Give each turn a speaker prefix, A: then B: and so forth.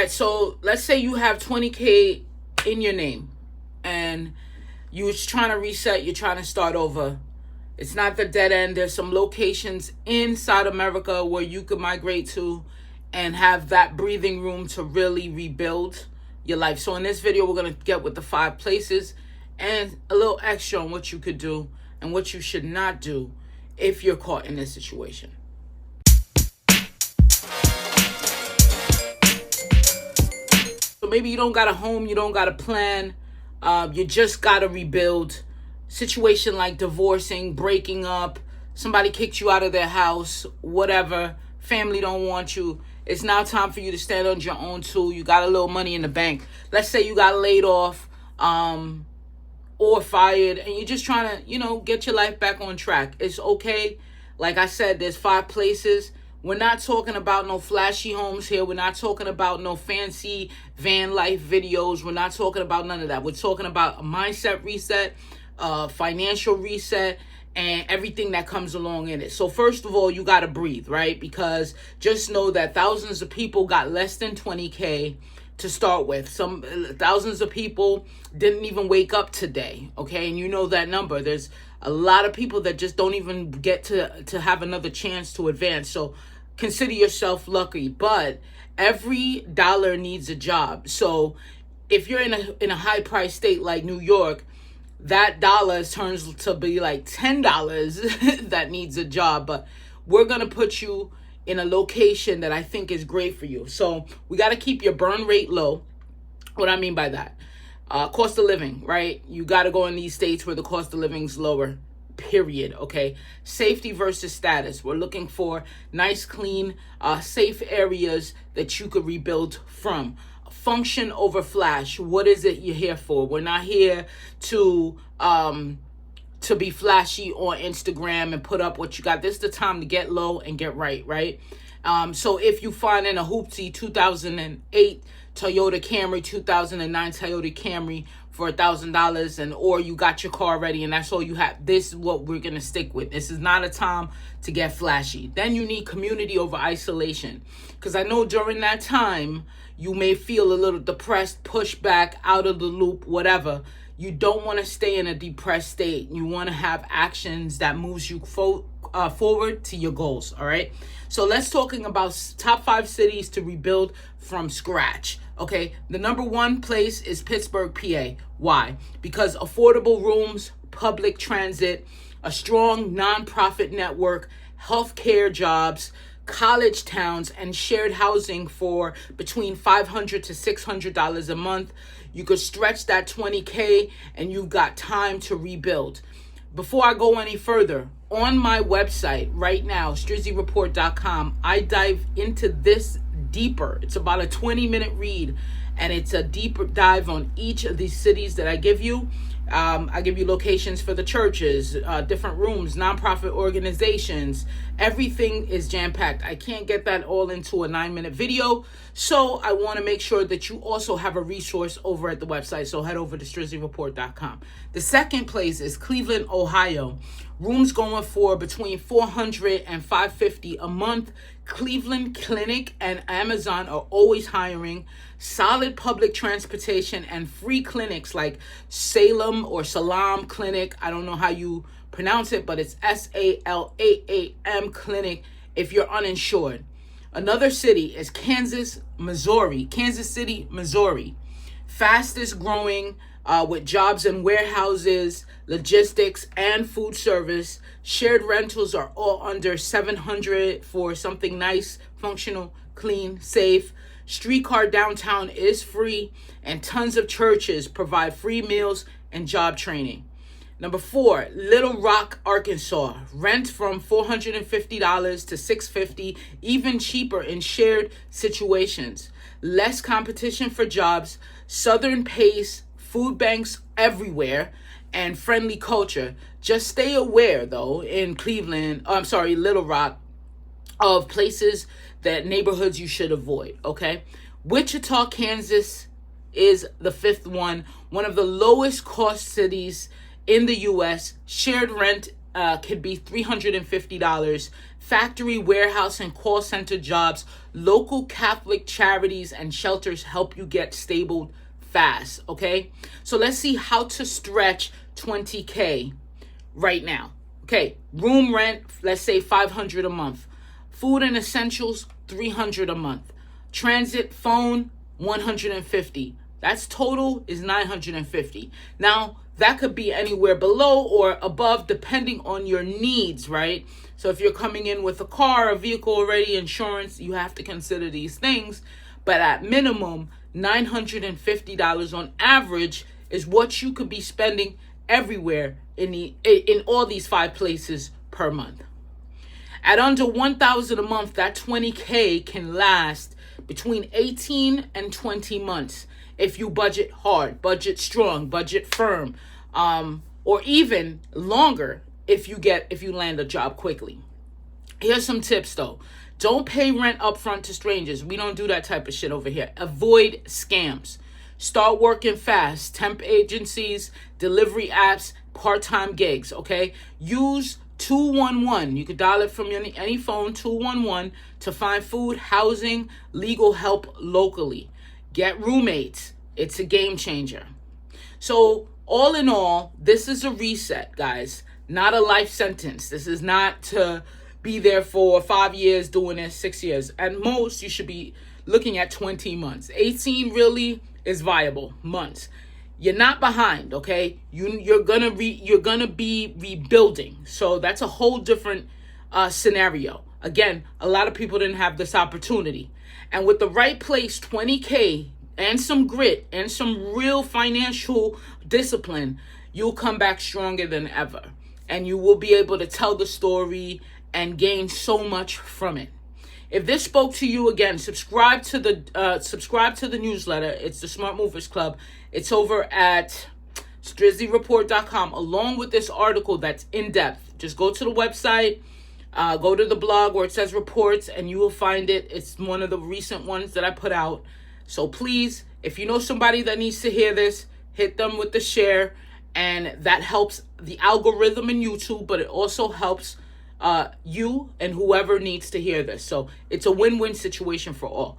A: Right, so let's say you have 20K in your name and you're trying to reset, you're trying to start over. It's not the dead end. There's some locations inside America where you could migrate to and have that breathing room to really rebuild your life. So in this video, we're going to get with the 5 places and a little extra on what you could do and what you should not do if you're caught in this situation. So maybe you don't got a home, you don't got a plan, you just got to rebuild. Situation like divorcing, breaking up, somebody kicked you out of their house, whatever, family don't want you. It's now time for you to stand on your own too. You got a little money in the bank. Let's say you got laid off or fired and you're just trying to, get your life back on track. It's okay. Like I said, there's 5 places. We're not talking about no flashy homes here. We're not talking about no fancy van life videos. We're not talking about none of that. We're talking about a mindset reset, financial reset, and everything that comes along in it. So first of all, you got to breathe, right? Because just know that thousands of people got less than 20K to start with. Some thousands of people didn't even wake up today, okay? And you know that number. There's a lot of people that just don't even get to have another chance to advance. So consider yourself lucky, but every dollar needs a job. So if you're in a high price state like New York, that dollar turns to be like $10 that needs a job. But we're going to put you in a location that I think is great for you. So we got to keep your burn rate low. What I mean by that, cost of living, right? You got to go in these states where the cost of living is lower, period. Okay. Safety versus status. We're looking for nice, clean, safe areas that you could rebuild from. Function over flash. What is it you're here for? We're not here to be flashy on Instagram and put up what you got. This is the time to get low and get right? So if you find in a hoopty 2008 Toyota Camry, 2009 Toyota Camry for $1,000, and or you got your car ready and that's all you have, this is what we're gonna stick with. This is not a time to get flashy. Then you need community over isolation, because I know during that time you may feel a little depressed, pushed back, out of the loop, whatever. You don't want to stay in a depressed state. You want to have actions that moves you forward to your goals, all right? So let's talking about top 5 cities to rebuild from scratch, okay? The number 1 place is Pittsburgh, PA. Why? Because affordable rooms, public transit, a strong nonprofit network, healthcare jobs, college towns, and shared housing for between $500 to $600 a month. You could stretch that 20K and you've got time to rebuild. Before I go any further, on my website right now, StrizzyReport.com, I dive into this deeper. It's about a 20-minute read, and it's a deeper dive on each of these cities that I give you. I give you locations for the churches, different rooms, nonprofit organizations. Everything is jam-packed. I can't get that all into a 9-minute video, so I want to make sure that you also have a resource over at the website. So head over to StrizzyReport.com. The second place is Cleveland, Ohio. Rooms going for between $400 and $550 a month. Cleveland Clinic and Amazon are always hiring. Solid public transportation and free clinics like Salem or Salam Clinic. I don't know how you pronounce it, but it's SALAAM Clinic if you're uninsured. Another city is Kansas City, Missouri. Fastest growing with jobs in warehouses, logistics, and food service. Shared rentals are all under $700 for something nice, functional, clean, safe. Streetcar downtown is free, and tons of churches provide free meals and job training. Number 4, Little Rock, Arkansas. Rent from $450 to $650, even cheaper in shared situations. Less competition for jobs, southern pace, food banks everywhere, and friendly culture. Just stay aware, though, in Little Rock, of places neighborhoods you should avoid, okay? Wichita, Kansas is the 5th one of the lowest cost cities in the U.S. Shared rent could be $350. Factory, warehouse, and call center jobs Local Catholic charities and shelters help you get stable fast, okay? So let's see how to stretch $20K right now. Okay, room rent, let's say $500 a month. Food and essentials, $300 a month. Transit, phone, $150. That's total is $950. Now, that could be anywhere below or above depending on your needs, right? So if you're coming in with a car, a vehicle already, insurance, you have to consider these things. But at minimum, $950 on average is what you could be spending everywhere in all these 5 places per month. At under $1,000 a month, that $20K can last between 18 and 20 months if you budget hard, budget strong, budget firm, or even longer if you land a job quickly. Here's some tips though. Don't pay rent upfront to strangers. We don't do that type of shit over here. Avoid scams. Start working fast. Temp agencies, delivery apps, part-time gigs, okay? Use 211. You could dial it from any phone, 211, to find food, housing, legal help locally. Get roommates. It's a game changer. So all in all, this is a reset, guys, not a life sentence. This is not to be there for 5 years doing this, 6 years. At most, you should be looking at 20 months. 18 really is viable months. You're not behind, okay? You're gonna be rebuilding. So that's a whole different scenario. Again, a lot of people didn't have this opportunity. And with the right place, $20K and some grit and some real financial discipline, you'll come back stronger than ever. And you will be able to tell the story and gain so much from it. If this spoke to you, again, subscribe to the newsletter. It's the Smart Movers Club. It's over at strizzlyreport.com, along with this article that's in depth. Just go to the website, go to the blog where it says reports, and you will find it. It's one of the recent ones that I put out. So please, if you know somebody that needs to hear this, hit them with the share, and that helps the algorithm in YouTube, but it also helps you and whoever needs to hear this. So it's a win-win situation for all.